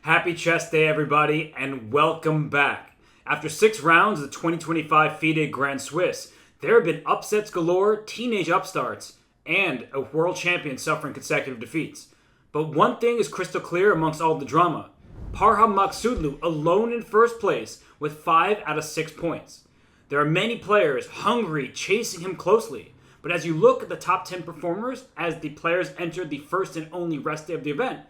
Happy chess day, everybody, and welcome back. After 6 rounds of the 2025 FIDE Grand Swiss, there have been upsets galore, teenage upstarts, and a world champion suffering consecutive defeats. But one thing is crystal clear amongst all the drama. Parham Maksudlu alone in first place with 5 out of 6 points. There are many players hungry, chasing him closely. But as you look at the top 10 performers as the players entered the first and only rest day of the event,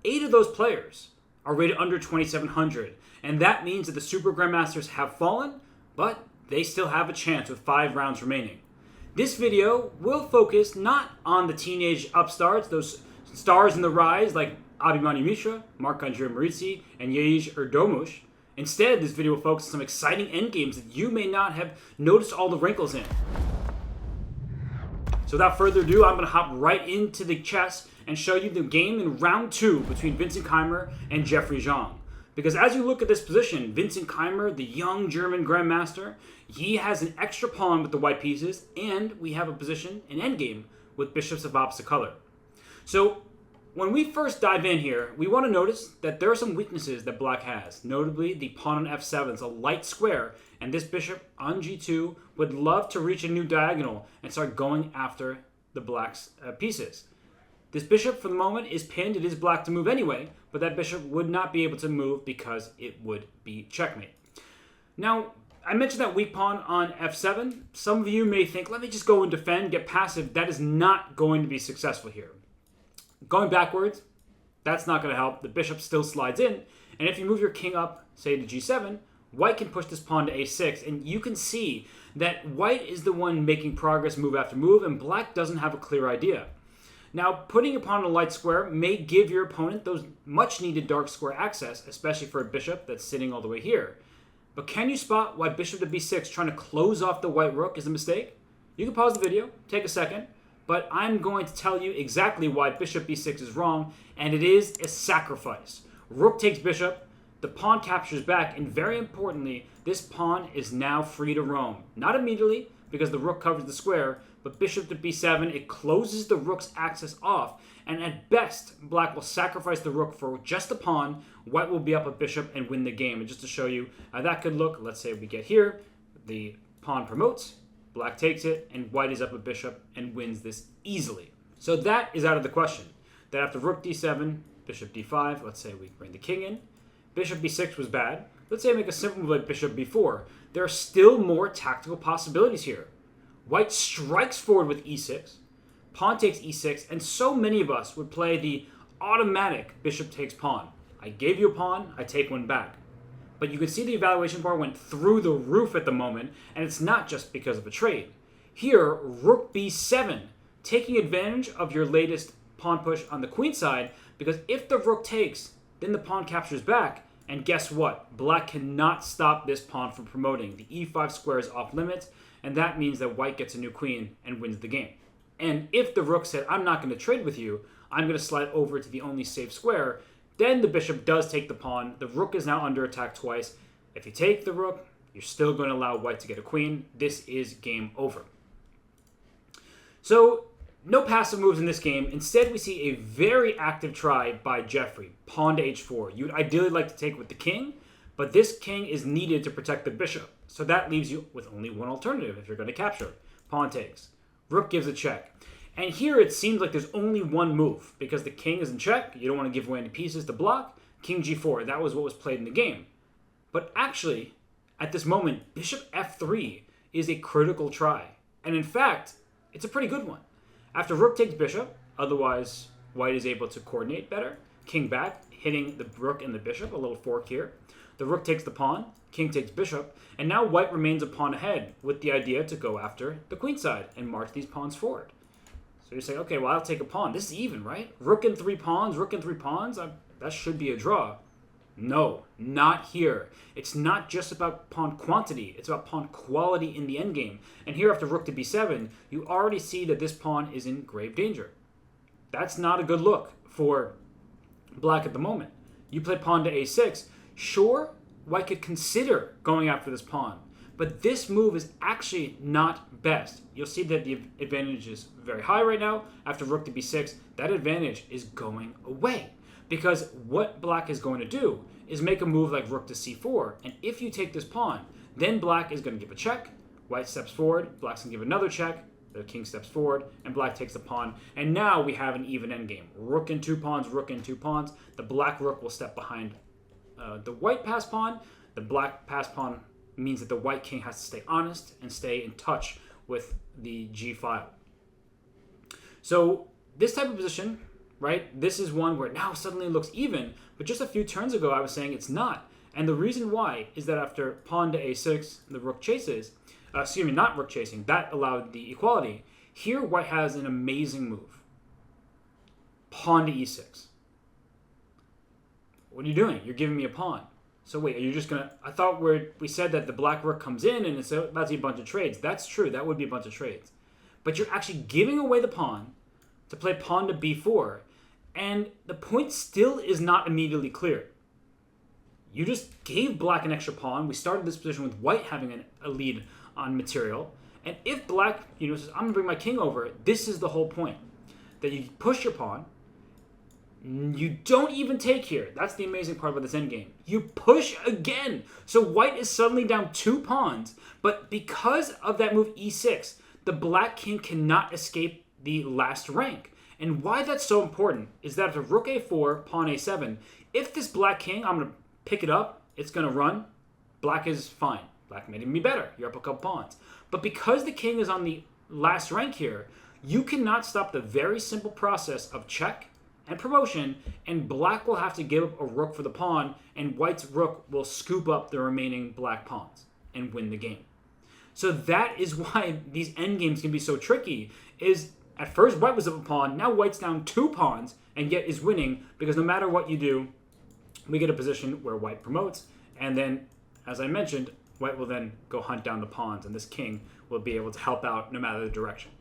8 of those players are rated under 2,700. And that means that the Super Grandmasters have fallen, but they still have a chance with 5 rounds remaining. This video will focus not on the teenage upstarts, those stars in the rise like Abhimanyu Mishra, Marc-André Morizzi, and Yeij Erdomush. Instead, this video will focus on some exciting endgames that you may not have noticed all the wrinkles in. So without further ado, I'm going to hop right into the chess and show you the game in round 2 between Vincent Keymer and Jeffery Xiong. Because as you look at this position, Vincent Keymer, the young German Grandmaster, he has an extra pawn with the white pieces, and we have a position, an endgame, with bishops of opposite color. So when we first dive in here, we want to notice that there are some weaknesses that black has. Notably, the pawn on f7 is a light square, and this bishop on g2 would love to reach a new diagonal and start going after the black's pieces. This bishop, for the moment, is pinned. It is black to move anyway, but that bishop would not be able to move because it would be checkmate. Now, I mentioned that weak pawn on f7. Some of you may think, let me just go and defend, get passive. That is not going to be successful here. Going backwards, that's not going to help. The bishop still slides in, and if you move your king up, say to g7, white can push this pawn to a6, and you can see that white is the one making progress move after move, and black doesn't have a clear idea. Now, putting a pawn in a light square may give your opponent those much-needed dark square access, especially for a bishop that's sitting all the way here. But can you spot why bishop to b6 trying to close off the white rook is a mistake? You can pause the video, take a second, but I'm going to tell you exactly why bishop b6 is wrong, and it is a sacrifice. Rook takes bishop, the pawn captures back, and very importantly, this pawn is now free to roam. Not immediately, because the rook covers the square, but bishop to b7, it closes the rook's access off, and at best, black will sacrifice the rook for just a pawn, white will be up a bishop and win the game. And just to show you how that could look, let's say we get here, the pawn promotes, black takes it, and white is up a bishop and wins this easily. So that is out of the question. That after rook d7, bishop d5, let's say we bring the king in, bishop b6 was bad. Let's say I make a simple move like bishop b4. There are still more tactical possibilities here. White strikes forward with e6, pawn takes e6, and so many of us would play the automatic bishop takes pawn. I gave you a pawn, I take one back. But you can see the evaluation bar went through the roof at the moment, and it's not just because of a trade. Here, rook b7, taking advantage of your latest pawn push on the queen side, because if the rook takes, then the pawn captures back, and guess what? Black cannot stop this pawn from promoting. The e5 square is off limits, and that means that white gets a new queen and wins the game. And if the rook said, I'm not going to trade with you, I'm going to slide over to the only safe square, then the bishop does take the pawn. The rook is now under attack twice. If you take the rook, you're still going to allow white to get a queen. This is game over. So, no passive moves in this game. Instead, we see a very active try by Jeffery. Pawn to h4. You'd ideally like to take with the king, but this king is needed to protect the bishop. So that leaves you with only one alternative if you're going to capture it. Pawn takes. Rook gives a check. And here it seems like there's only one move, because the king is in check. You don't want to give away any pieces to block. King g4. That was what was played in the game. But actually, at this moment, bishop f3 is a critical try. And in fact, it's a pretty good one. After rook takes bishop, otherwise white is able to coordinate better. King back, hitting the rook and the bishop, a little fork here. The rook takes the pawn, king takes bishop, and now white remains a pawn ahead with the idea to go after the queen side and march these pawns forward. So you say, okay, well, I'll take a pawn. This is even, right? Rook and 3 pawns, rook and 3 pawns, that should be a draw. No, not here. It's not just about pawn quantity, it's about pawn quality in the endgame. And here after rook to b7, you already see that this pawn is in grave danger. That's not a good look for black at the moment. You play pawn to a6, sure, white could consider going after this pawn, but this move is actually not best. You'll see that the advantage is very high right now. After rook to b6, that advantage is going away. Because what black is going to do is make a move like rook to c4, and if you take this pawn, then black is going to give a check, white steps forward, black's going to give another check, the king steps forward, and black takes the pawn, and now we have an even endgame. Rook and 2 pawns, rook and 2 pawns. The black rook will step behind the white pass pawn. The black pass pawn means that the white king has to stay honest and stay in touch with the g file. So this type of position, right, this is one where now suddenly it looks even, but just a few turns ago I was saying it's not. And the reason why is that after pawn to a6, the rook chases, not rook chasing, that allowed the equality. Here white has an amazing move. Pawn to e6. What are you doing? You're giving me a pawn. So wait, are you just going to... I thought we said that the black rook comes in and it's about to be a bunch of trades. That's true. That would be a bunch of trades. But you're actually giving away the pawn to play pawn to b4. And the point still is not immediately clear. You just gave black an extra pawn. We started this position with white having a lead on material. And if black says, I'm going to bring my king over, this is the whole point. That you push your pawn. You don't even take here. That's the amazing part about this endgame. You push again. So white is suddenly down 2 pawns. But because of that move e6, the black king cannot escape the last rank. And why that's so important is that after rook a4, pawn a7, if this black king, I'm going to pick it up, it's going to run, black is fine. Black made me better. You're up a couple pawns. But because the king is on the last rank here, you cannot stop the very simple process of check and promotion, and black will have to give up a rook for the pawn, and white's rook will scoop up the remaining black pawns and win the game. So that is why these endgames can be so tricky, is at first white was up a pawn, now white's down 2 pawns, and yet is winning, because no matter what you do, we get a position where white promotes, and then, as I mentioned, white will then go hunt down the pawns, and this king will be able to help out no matter the direction.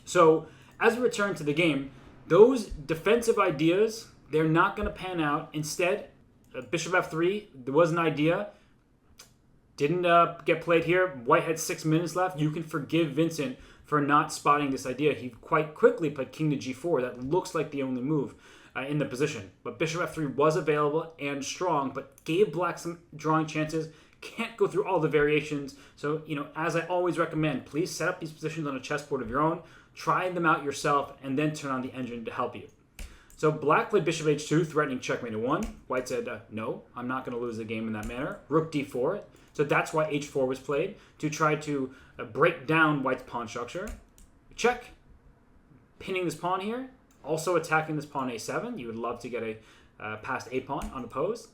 So, as we return to the game, those defensive ideas, they're not going to pan out. Instead, bishop f3, there was an idea, didn't get played here. White had 6 minutes left. You can forgive Vincent for not spotting this idea. He quite quickly played king to g4. That looks like the only move in the position. But bishop f3 was available and strong, but gave black some drawing chances. Can't go through all the variations. So, as I always recommend, please set up these positions on a chessboard of your own. Try them out yourself, and then turn on the engine to help you. So black played bishop h2, threatening checkmate at 1. White said, no, I'm not going to lose the game in that manner. Rook d4. So that's why h4 was played, to try to break down white's pawn structure. Check. Pinning this pawn here. Also attacking this pawn a7. You would love to get a passed a pawn unopposed.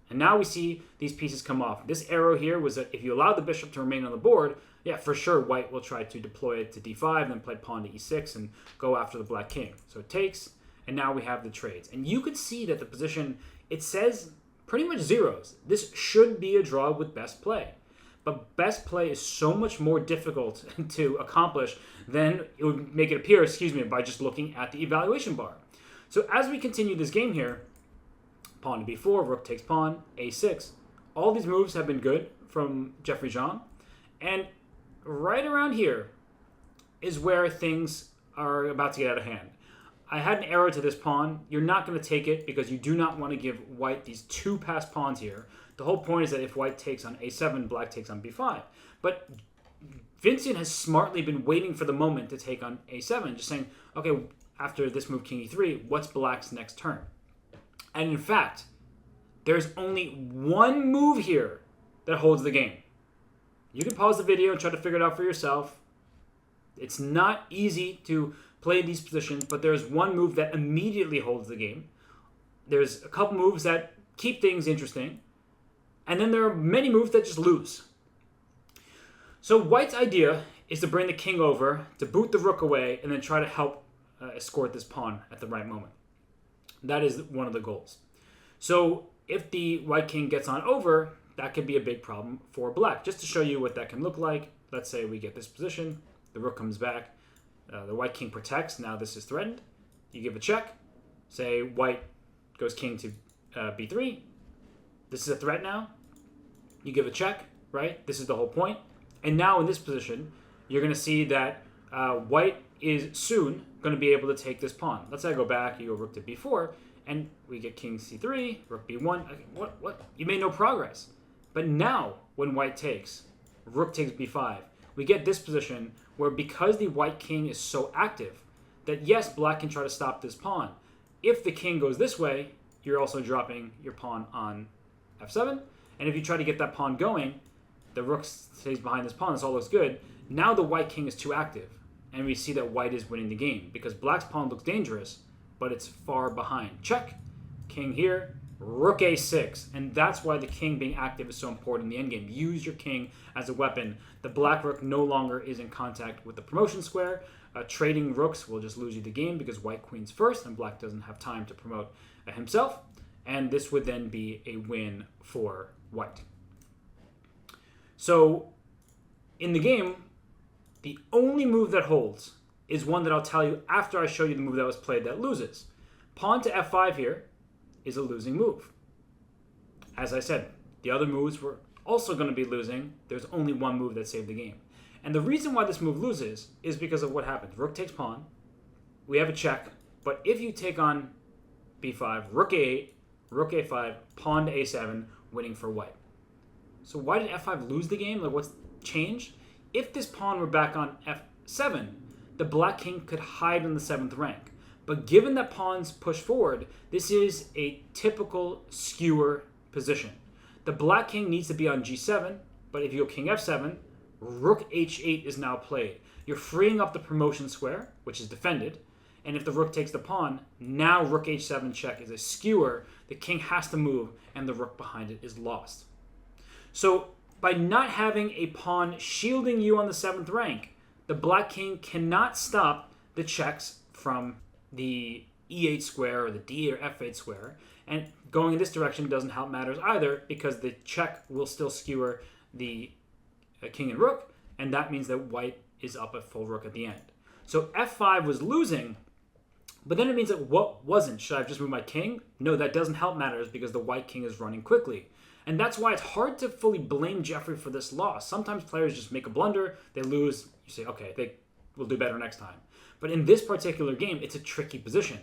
And now we see these pieces come off. This arrow here was that if you allow the bishop to remain on the board, yeah, for sure, white will try to deploy it to d5, then play pawn to e6 and go after the black king. So it takes, and now we have the trades. And you could see that the position, it says pretty much zeros. This should be a draw with best play. But best play is so much more difficult to accomplish than it would make it appear, by just looking at the evaluation bar. So as we continue this game here, pawn to b4, rook takes pawn, a6. All these moves have been good from Jeffery Xiong. And right around here is where things are about to get out of hand. I had an arrow to this pawn. You're not going to take it because you do not want to give white these 2 passed pawns here. The whole point is that if white takes on a7, black takes on b5. But Vincent has smartly been waiting for the moment to take on a7, just saying, okay, after this move king e3, what's black's next turn? And in fact, there's only one move here that holds the game. You can pause the video and try to figure it out for yourself. It's not easy to play these positions, but there's one move that immediately holds the game. There's a couple moves that keep things interesting. And then there are many moves that just lose. So white's idea is to bring the king over, to boot the rook away, and then try to help escort this pawn at the right moment. That is one of the goals. So if the white king gets on over, that could be a big problem for black. Just to show you what that can look like, let's say we get this position, the rook comes back, the white king protects, now this is threatened. You give a check, say white goes king to b3. This is a threat now. You give a check, right? This is the whole point. And now in this position, you're going to see that white is soon going to be able to take this pawn. Let's say I go back, you go rook to b4, And we get king c3, rook b1. Okay, what? You made no progress. But now, when white takes, rook takes b5, we get this position where because the white king is so active, that yes, black can try to stop this pawn. If the king goes this way, you're also dropping your pawn on f7. And if you try to get that pawn going, the rook stays behind this pawn. This all looks good. Now the white king is too active. And we see that white is winning the game because black's pawn looks dangerous, but it's far behind. Check. King here. Rook a6. And that's why the king being active is so important in the endgame. Use your king as a weapon. The black rook no longer is in contact with the promotion square. Trading rooks will just lose you the game because white queen's first and black doesn't have time to promote himself. And this would then be a win for white. So in the game, the only move that holds is one that I'll tell you after I show you the move that was played that loses. Pawn to f5 here is a losing move. As I said, the other moves were also going to be losing. There's only one move that saved the game. And the reason why this move loses is because of what happens. Rook takes pawn. We have a check. But if you take on b5, rook a8, rook a5, pawn to a7, winning for white. So why did f5 lose the game? Like, what's changed? If this pawn were back on f7, the black king could hide in the 7th rank. But given that pawns push forward, this is a typical skewer position. The black king needs to be on g7, but if you go king f7, rook h8 is now played. You're freeing up the promotion square, which is defended, and if the rook takes the pawn, now rook h7 check is a skewer. The king has to move, and the rook behind it is lost. So by not having a pawn shielding you on the 7th rank, the black king cannot stop the checks from the e8 square or the d8 or f8 square. And going in this direction doesn't help matters either because the check will still skewer the king and rook, and that means that white is up at full rook at the end. So f5 was losing, but then it means that what wasn't? Should I have just moved my king? No, that doesn't help matters because the white king is running quickly. And that's why it's hard to fully blame Jeffery for this loss. Sometimes players just make a blunder, they lose, you say, okay, they will do better next time. But in this particular game, it's a tricky position.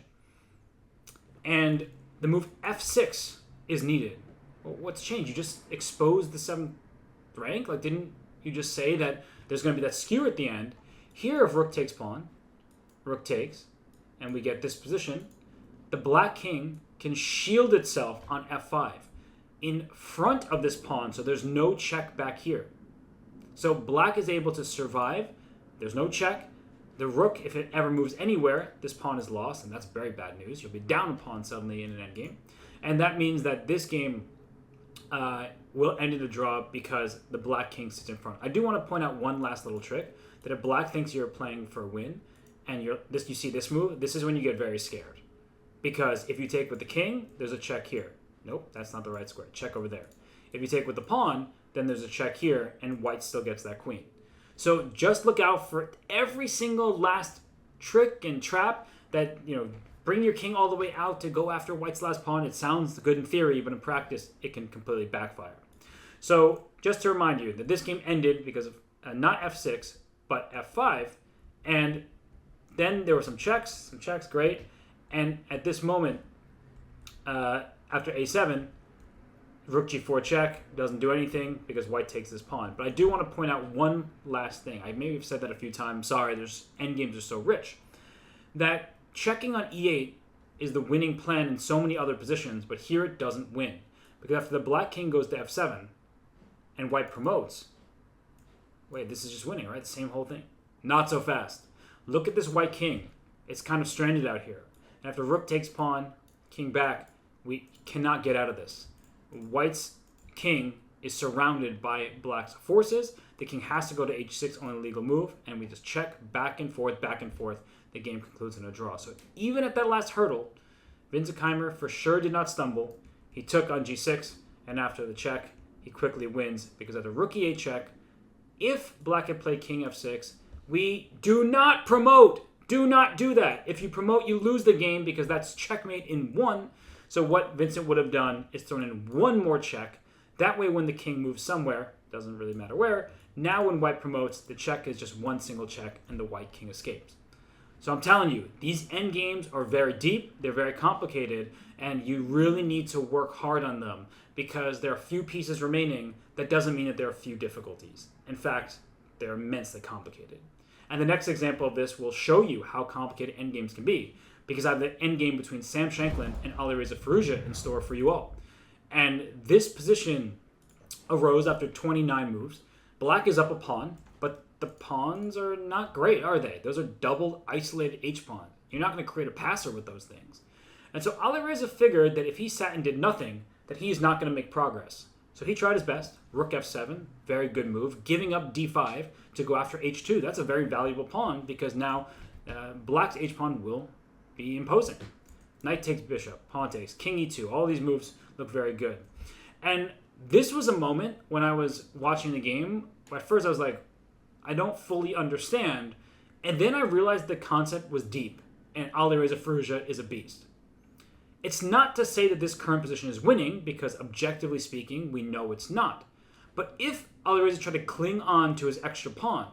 And the move f6 is needed. Well, what's changed? You just exposed the 7th rank? Like, didn't you just say that there's going to be that skew at the end? Here, if rook takes pawn, rook takes, and we get this position, the black king can shield itself on f5 in front of this pawn, so there's no check back here. So black is able to survive. There's no check. The rook, if it ever moves anywhere, this pawn is lost, and that's very bad news. You'll be down a pawn suddenly in an endgame. And that means that this game will end in a draw because the black king sits in front. I do want to point out one last little trick, that if black thinks you're playing for a win, and you see this move, this is when you get very scared. Because if you take with the king, there's a check here. Nope, that's not the right square. Check over there. If you take with the pawn, then there's a check here, and white still gets that queen. So just look out for every single last trick and trap that, bring your king all the way out to go after white's last pawn. It sounds good in theory, but in practice, it can completely backfire. So just to remind you that this game ended because of not f6, but f5. And then there were some checks, great. And at this moment, after a7, rook g4 check doesn't do anything because white takes this pawn. But I do want to point out one last thing. I maybe have said that a few times. Sorry, endgames are so rich. That checking on e8 is the winning plan in so many other positions, but here it doesn't win. Because after the black king goes to f7 and white promotes, wait, this is just winning, right? Same whole thing. Not so fast. Look at this white king. It's kind of stranded out here. And after rook takes pawn, king back, we cannot get out of this. White's king is surrounded by black's forces. The king has to go to h6 on a legal move, and we just check back and forth. The game concludes in a draw. So even at that last hurdle, Vincent Keymer for sure did not stumble. He took on g6, and after the check, he quickly wins because at the rook e8 check, if black had played king f6, we do not promote. Do not do that. If you promote, you lose the game because that's checkmate in one. So what Vincent would have done is thrown in one more check. That way when the king moves somewhere, doesn't really matter where, now when white promotes, the check is just one single check and the white king escapes. So I'm telling you, these endgames are very deep, they're very complicated, and you really need to work hard on them because there are few pieces remaining. That doesn't mean that there are few difficulties. In fact, they're immensely complicated. And the next example of this will show you how complicated endgames can be, because I have the endgame between Sam Shankland and Alireza Firouzja in store for you all. And this position arose after 29 moves. Black is up a pawn, but the pawns are not great, are they? Those are double isolated H-pawn. You're not going to create a passer with those things. And so Alireza figured that if he sat and did nothing, that he's not going to make progress. So he tried his best. Rook f7, very good move. Giving up d5 to go after h2. That's a very valuable pawn because now Black's h-pawn will be imposing. Knight takes bishop, pawn takes, king e2. All these moves look very good. And this was a moment when I was watching the game. At first I was like, I don't fully understand. And then I realized the concept was deep. And Alireza Firouzja is a beast. It's not to say that this current position is winning, because objectively speaking, we know it's not. But if Alireza tried to cling on to his extra pawn,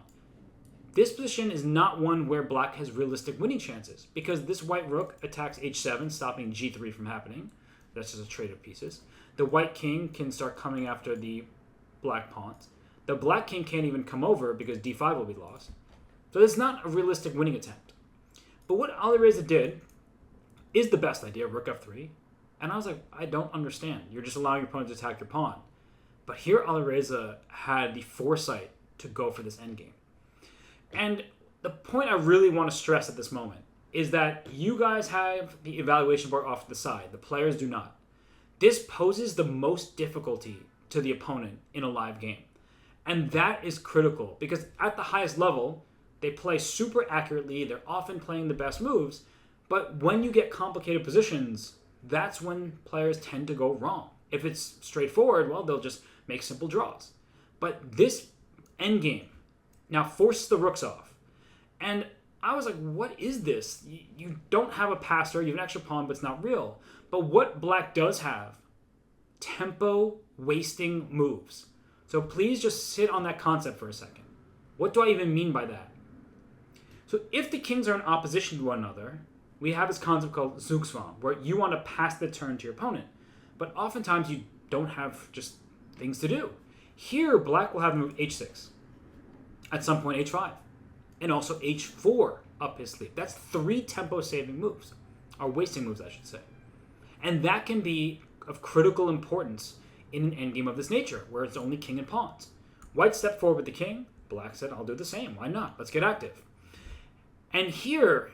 this position is not one where Black has realistic winning chances, because this white rook attacks h7, stopping g3 from happening. That's just a trade of pieces. The white king can start coming after the black pawns. The black king can't even come over because d5 will be lost. So it's not a realistic winning attempt. But what Alireza did is the best idea, rook f3. And I was like, I don't understand. You're just allowing your opponent to attack your pawn. But here Alireza had the foresight to go for this endgame. And the point I really want to stress at this moment is that you guys have the evaluation board off to the side. The players do not. This poses the most difficulty to the opponent in a live game. And that is critical because at the highest level, they play super accurately. They're often playing the best moves. But when you get complicated positions, that's when players tend to go wrong. If it's straightforward, well, they'll just make simple draws. But this endgame now forces the rooks off. And I was like, what is this? You don't have a passer, you have an extra pawn, but it's not real. But what Black does have, tempo-wasting moves. So please just sit on that concept for a second. What do I even mean by that? So if the kings are in opposition to one another, we have this concept called Zugzwang, where you want to pass the turn to your opponent. But oftentimes you don't have just things to do. Here, Black will have the move h6. At some point, h5. And also h4 up his sleeve. That's 3 tempo-saving moves. Or wasting moves, I should say. And that can be of critical importance in an endgame of this nature, where it's only king and pawns. White stepped forward with the king. Black said, I'll do the same. Why not? Let's get active. And here,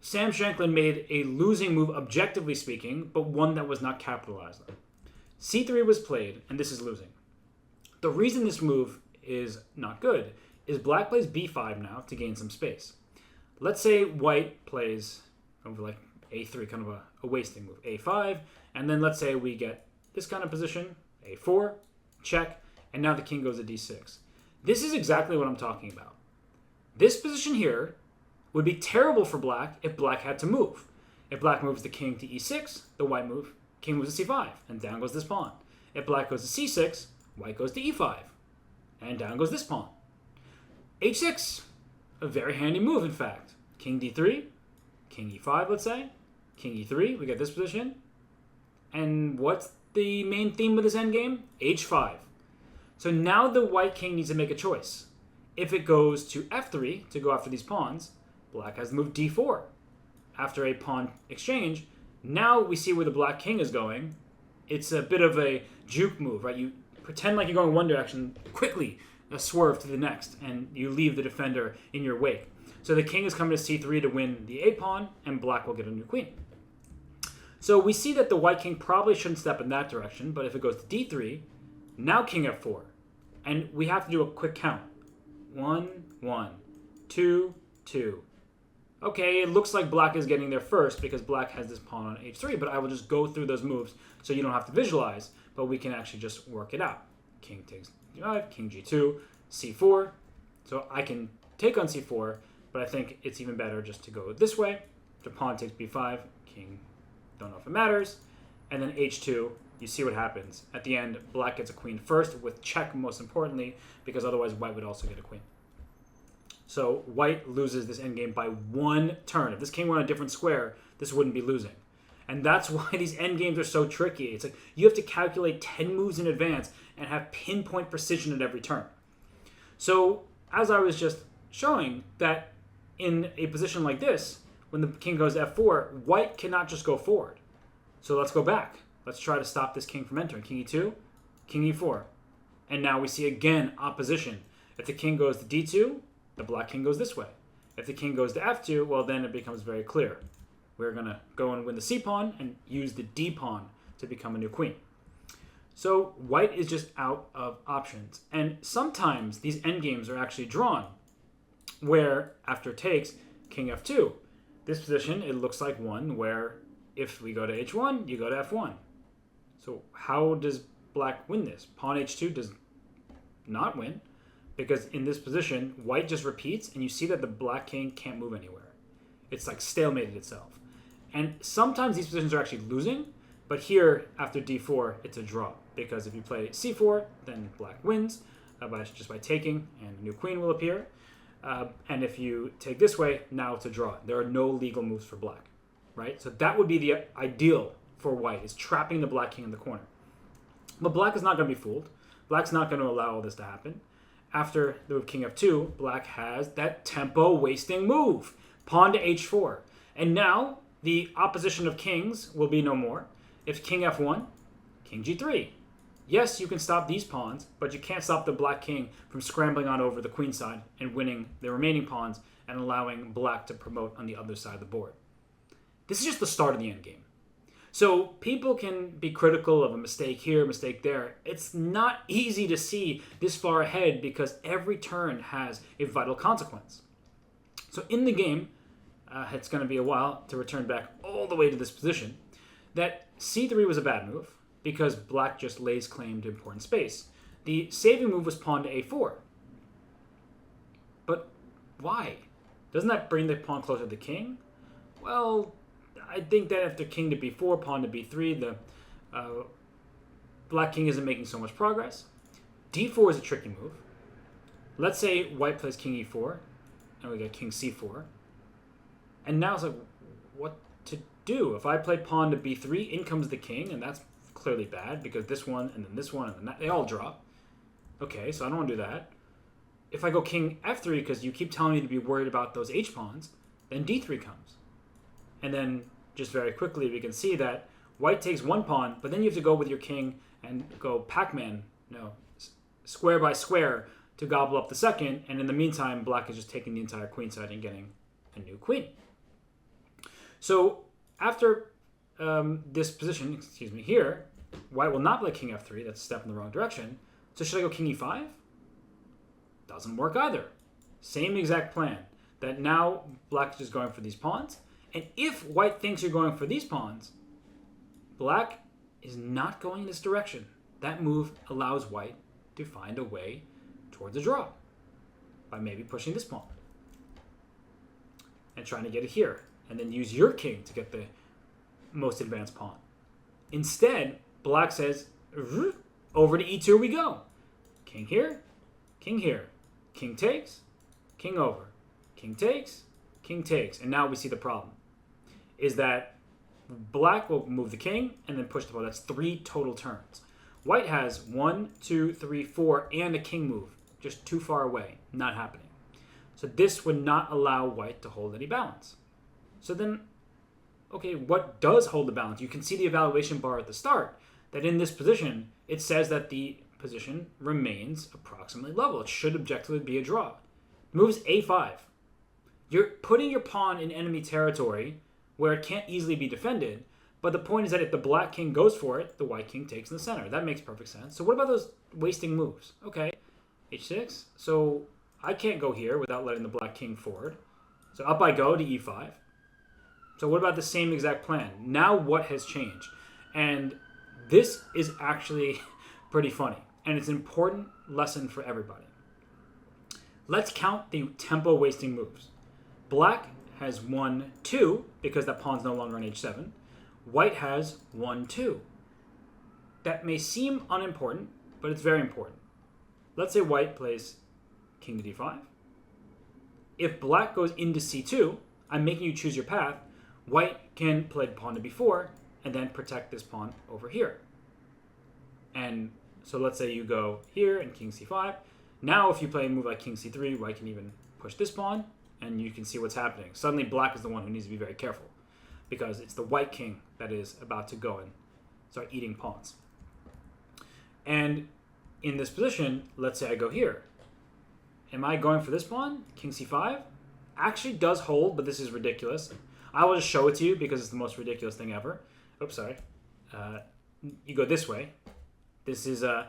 Sam Shankland made a losing move, objectively speaking, but one that was not capitalized on. c3 was played, and this is losing. The reason this move is not good is Black plays b5 now to gain some space. Let's say White plays over like a3, kind of a wasting move, a5, and then let's say we get this kind of position, a4, check, and now the king goes to d6. This is exactly what I'm talking about. This position here would be terrible for Black if Black had to move. If Black moves the king to e6, the white move, king moves to c5, and down goes this pawn. If Black goes to c6, White goes to e5, and down goes this pawn. h6, a very handy move, in fact. King d3, king e5, let's say. King e3, we get this position. And what's the main theme of this endgame? h5. So now the white king needs to make a choice. If it goes to f3 to go after these pawns, Black has the move d4. After a pawn exchange, now we see where the black king is going. It's a bit of a juke move, right? You pretend like you're going one direction, quickly swerve to the next, and you leave the defender in your wake. So the king is coming to c3 to win the a-pawn, and Black will get a new queen. So we see that the white king probably shouldn't step in that direction, but if it goes to d3, now king f4. And we have to do a quick count. 1, 1, 2, 2. Okay, it looks like Black is getting there first because Black has this pawn on h3, but I will just go through those moves so you don't have to visualize, but we can actually just work it out. King takes d5, king g2, c4. So I can take on c4, but I think it's even better just to go this way. The pawn takes b5, king, don't know if it matters, and then h2, you see what happens. At the end, Black gets a queen first with check most importantly, because otherwise White would also get a queen. So white loses this endgame by 1 turn. If this king were on a different square, this wouldn't be losing. And that's why these endgames are so tricky. It's like you have to calculate 10 moves in advance and have pinpoint precision at every turn. So as I was just showing, that in a position like this, when the king goes f4, white cannot just go forward. So let's go back. Let's try to stop this king from entering. King e2, king e4. And now we see again opposition. If the king goes to d2, the black king goes this way. If the king goes to f2, well, then it becomes very clear. We're going to go and win the c pawn and use the d pawn to become a new queen. So white is just out of options. And sometimes these endgames are actually drawn, where after takes, king f2. This position, it looks like one where if we go to h1, you go to f1. So how does black win this? Pawn h2 does not win, because in this position, white just repeats, and you see that the black king can't move anywhere. It's like stalemated itself. And sometimes these positions are actually losing, but here, after d4, it's a draw. Because if you play c4, then black wins just by taking, and a new queen will appear. And if you take this way, now it's a draw. There are no legal moves for black, right? So that would be the ideal for white, is trapping the black king in the corner. But black is not going to be fooled. Black's not going to allow all this to happen. After the move king f2, black has that tempo-wasting move, pawn to h4. And now the opposition of kings will be no more. If king f1, king g3. Yes, you can stop these pawns, but you can't stop the black king from scrambling on over the queen side and winning the remaining pawns and allowing black to promote on the other side of the board. This is just the start of the endgame. So people can be critical of a mistake here, a mistake there. It's not easy to see this far ahead because every turn has a vital consequence. So in the game, it's going to be a while to return back all the way to this position, that c3 was a bad move because black just lays claim to important space. The saving move was pawn to a4. But why? Doesn't that bring the pawn closer to the king? Well, I think that after king to b4, pawn to b3, the black king isn't making so much progress. d4 is a tricky move. Let's say white plays king e4, and we get king c4. And now it's like, what to do? If I play pawn to b3, in comes the king, and that's clearly bad because this one, and then this one, and then that, they all drop. Okay, so I don't want to do that. If I go king f3, because you keep telling me to be worried about those h-pawns, then d3 comes. And then, just very quickly, we can see that white takes one pawn, but then you have to go with your king and go Pac-Man, square by square to gobble up the second, and in the meantime, black is just taking the entire queen side and getting a new queen. So, after this position, here, white will not play king f3, that's a step in the wrong direction. So should I go king e5? Doesn't work either. Same exact plan, that now black is just going for these pawns. And if white thinks you're going for these pawns, black is not going in this direction. That move allows white to find a way towards a draw by maybe pushing this pawn and trying to get it here, and then use your king to get the most advanced pawn. Instead, black says, over to e2 we go. King here, king here. King takes, king over. King takes, king takes. And now we see the problem, is that black will move the king and then push the pawn. That's 3 total turns. White has 1, 2, 3, 4, and a king move, just too far away, not happening. So this would not allow white to hold any balance. So then, okay, what does hold the balance? You can see the evaluation bar at the start, that in this position, it says that the position remains approximately level. It should objectively be a draw. Moves a5. You're putting your pawn in enemy territory where it can't easily be defended, but the point is that if the black king goes for it, the white king takes in the center. That makes perfect sense. So what about those wasting moves? Okay, h6. So I can't go here without letting the black king forward. So up I go to e5. So what about the same exact plan? Now what has changed? And this is actually pretty funny, and it's an important lesson for everybody. Let's count the tempo wasting moves. Black has 1, 2, because that pawn's no longer on h7. White has 1, 2. That may seem unimportant, but it's very important. Let's say white plays king to d5, if black goes into c2, I'm making you choose your path. White can play pawn to b4 and then protect this pawn over here. And so let's say you go here and king c5. Now if you play a move like king c3, white can even push this pawn, and you can see what's happening. Suddenly black is the one who needs to be very careful, because it's the white king that is about to go and start eating pawns. And in this position, let's say I go here. Am I going for this pawn? King c5 actually does hold, but this is ridiculous. I will just show it to you because it's the most ridiculous thing ever. Oops, sorry. You go this way. This is the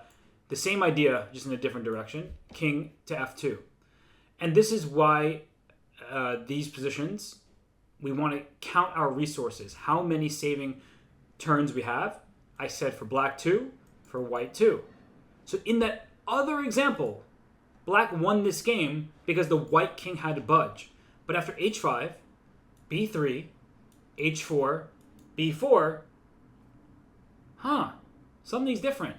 same idea, just in a different direction. King to f2. And this is why these positions, we want to count our resources. How many saving turns we have. I said for black 2, for white 2. So in that other example, black won this game because the white king had to budge. But after h5, b3, h4, b4, something's different.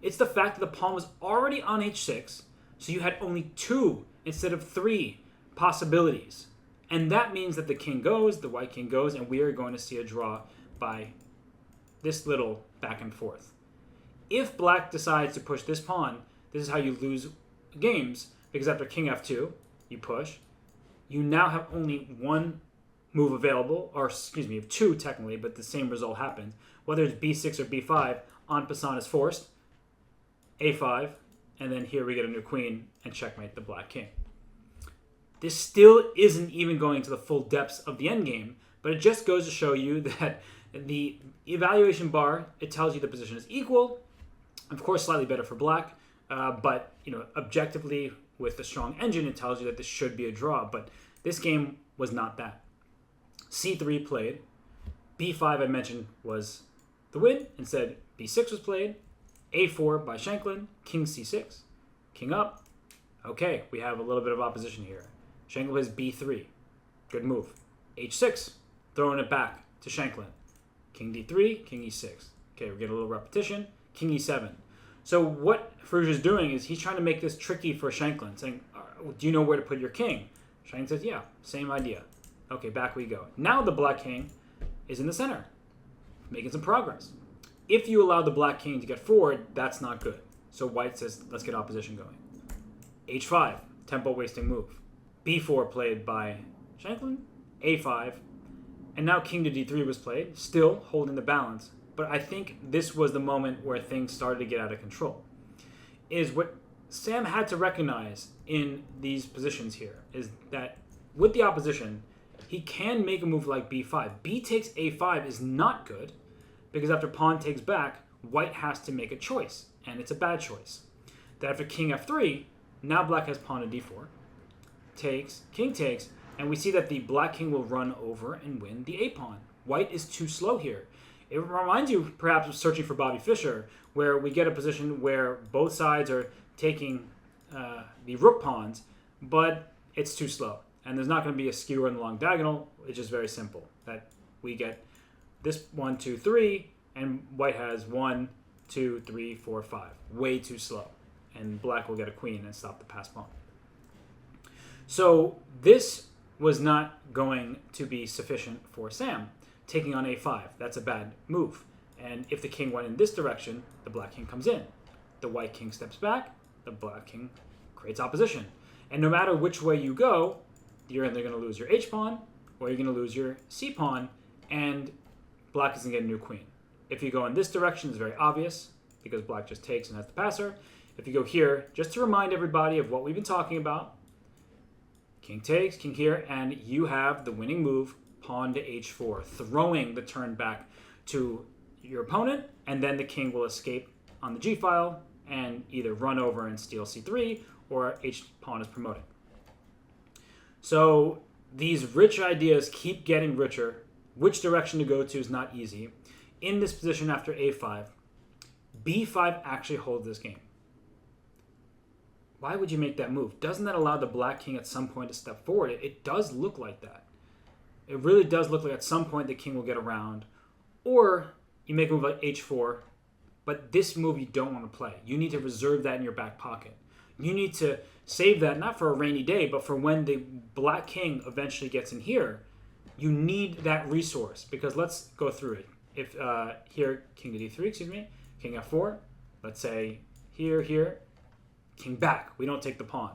It's the fact that the pawn was already on h6, so you had only 2 instead of 3 possibilities. And that means that the king goes, the white king goes, and we are going to see a draw by this little back and forth. If black decides to push this pawn, this is how you lose games, because after king f2, you push. You now have only one move available, or excuse me, 2 technically, but the same result happens. Whether it's b6 or b5, en passant is forced, a5, and then here we get a new queen and checkmate the black king. This still isn't even going to the full depths of the endgame, but it just goes to show you that the evaluation bar, it tells you the position is equal. Of course, slightly better for black, but objectively with the strong engine, it tells you that this should be a draw. But this game was not that. c3 played. b5 I mentioned was the win. Instead, b6 was played. a4 by Shankland. King c6. King up. Okay, we have a little bit of opposition here. Shankland plays b3. Good move. h6. Throwing it back to Shankland. King d3. King e6. Okay, we're getting a little repetition. King e7. So what Firouzja is doing is he's trying to make this tricky for Shankland, saying, do you know where to put your king? Shankland says, yeah, same idea. Okay, back we go. Now the black king is in the center, making some progress. If you allow the black king to get forward, that's not good. So white says, let's get opposition going. h5, tempo-wasting move. b4 played by Shankland, a5, and now king to d3 was played, still holding the balance. But I think this was the moment where things started to get out of control. Is what Sam had to recognize in these positions here is that with the opposition, he can make a move like b5. B takes a5 is not good because after pawn takes back, white has to make a choice, and it's a bad choice. That after king f3, now black has pawn to d4, takes, and we see that the black king will run over and win the a pawn. White is too slow here. It reminds you perhaps of Searching for Bobby Fischer, where we get a position where both sides are taking the rook pawns, but it's too slow. And there's not going to be a skewer in the long diagonal. It's just very simple. That we get this 1, 2, 3, and white has 1, 2, 3, 4, 5. Way too slow. And black will get a queen and stop the pass pawn. So this was not going to be sufficient for Sam. Taking on a5, that's a bad move. And if the king went in this direction, the black king comes in. The white king steps back, the black king creates opposition. And no matter which way you go, you're either going to lose your h-pawn, or you're going to lose your c-pawn, and black is going to get a new queen. If you go in this direction, it's very obvious, because black just takes and has the passer. If you go here, just to remind everybody of what we've been talking about, king takes, king here, and you have the winning move, pawn to h4, throwing the turn back to your opponent, and then the king will escape on the g-file and either run over and steal c3, or h-pawn is promoting. So these rich ideas keep getting richer. Which direction to go to is not easy. In this position after a5, b5 actually holds this game. Why would you make that move? Doesn't that allow the black king at some point to step forward? It does look like that. It really does look like at some point the king will get around. Or you make a move like h4, but this move you don't want to play. You need to reserve that in your back pocket. You need to save that not for a rainy day, but for when the black king eventually gets in here. You need that resource, because let's go through it. If here, king to d3, excuse me, king f4, let's say here, king back. We don't take the pawn.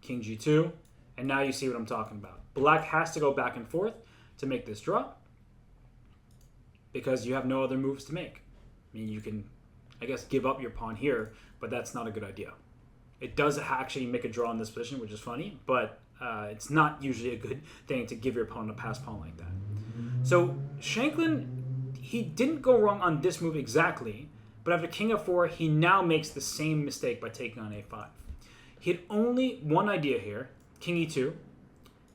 King g2, and now you see what I'm talking about. Black has to go back and forth to make this draw, because you have no other moves to make. I mean, you can, I guess, give up your pawn here, but that's not a good idea. It does actually make a draw in this position, which is funny, but it's not usually a good thing to give your opponent a pass pawn like that. So Shankland, he didn't go wrong on this move exactly, but after king f4, he now makes the same mistake by taking on a5. He had only one idea here, king e2,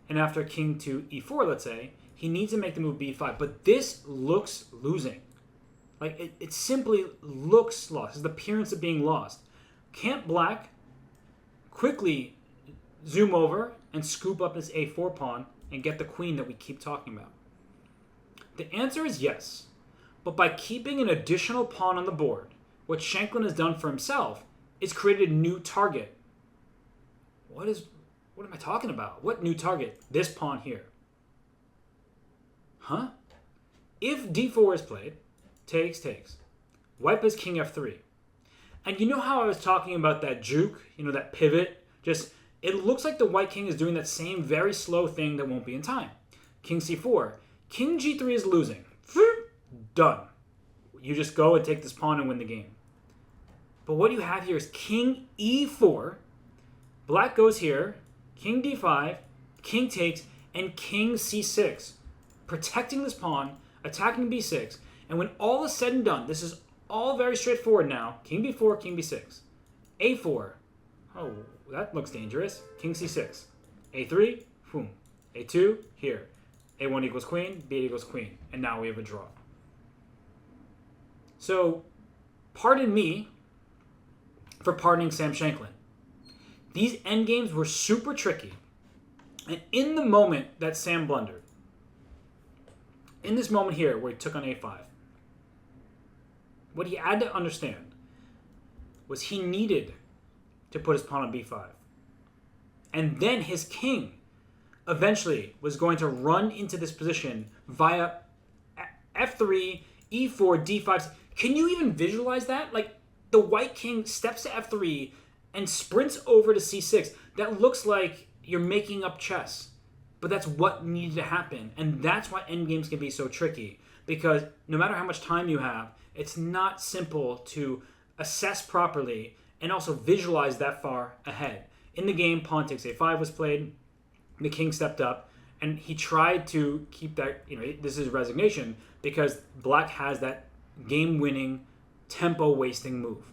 and after king to e4, let's say, he needs to make the move b5, but this looks losing. Like, it simply looks lost. It's the appearance of being lost. Can't black quickly zoom over and scoop up this a4 pawn and get the queen that we keep talking about? The answer is yes. But by keeping an additional pawn on the board, what Shankland has done for himself is created a new target. What am I talking about? What new target? This pawn here. Huh? If d4 is played, takes. White plays king f3. And you know how I was talking about that juke? You know, that pivot? Just, it looks like the white king is doing that same very slow thing that won't be in time. King c4. King g3 is losing. Done. You just go and take this pawn and win the game. But what you have here is king e4. Black goes here. King d5. King takes. And king c6. Protecting this pawn. Attacking b6. And when all is said and done, this is all very straightforward now. King b4, king b6. a4. Oh, that looks dangerous. King c6. a3. Boom. a2. Here. a1 equals queen. b8 equals queen. And now we have a draw. So, pardon me for pardoning Sam Shankland. These endgames were super tricky. And in the moment that Sam blundered, in this moment here where he took on a5, what he had to understand was he needed to put his pawn on b5. And then his king eventually was going to run into this position via f3, e4, d5. Can you even visualize that? Like, the white king steps to f3 and sprints over to c6. That looks like you're making up chess. But that's what needed to happen. And that's why endgames can be so tricky. Because no matter how much time you have, it's not simple to assess properly and also visualize that far ahead. In the game, pawn takes a5 was played. The king stepped up. And he tried to keep that, this is resignation, because black has that game-winning, tempo-wasting move.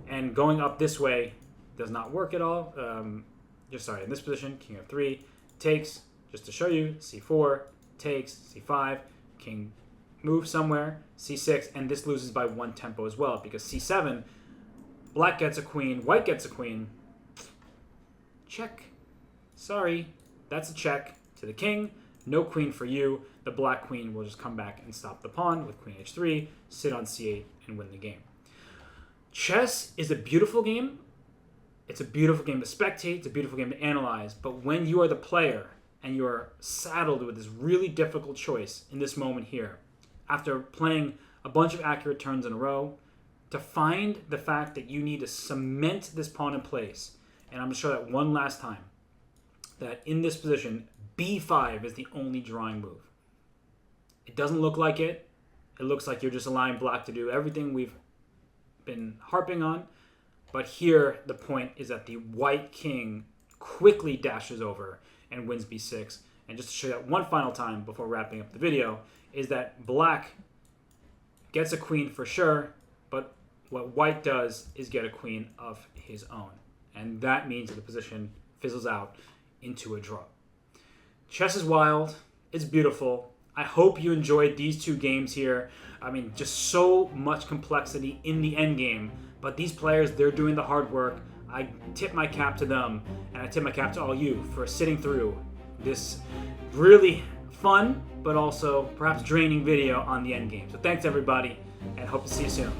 And going up this way does not work at all. In this position, king f3, takes, just to show you, c4, takes, c5, king moves somewhere, c6, and this loses by one tempo as well, because c7, black gets a queen, white gets a queen. Check. Sorry, that's a check to the king. No queen for you. The black queen will just come back and stop the pawn with queen h3, sit on c8, and win the game. Chess is a beautiful game. It's a beautiful game to spectate. It's a beautiful game to analyze. But when you are the player and you are saddled with this really difficult choice in this moment here, after playing a bunch of accurate turns in a row, to find the fact that you need to cement this pawn in place, and I'm going to show that one last time, that in this position, b5 is the only drawing move. It doesn't look like it. It looks like you're just allowing black to do everything we've been harping on. But here, the point is that the white king quickly dashes over and wins b6. And just to show that one final time before wrapping up the video, is that black gets a queen for sure, but what white does is get a queen of his own. And that means that the position fizzles out into a draw. Chess is wild. It's beautiful. I hope you enjoyed these two games here. I mean, just so much complexity in the end game. But these players, they're doing the hard work. I tip my cap to them, and I tip my cap to all you for sitting through this really fun, but also perhaps draining video on the end game. So thanks, everybody, and hope to see you soon.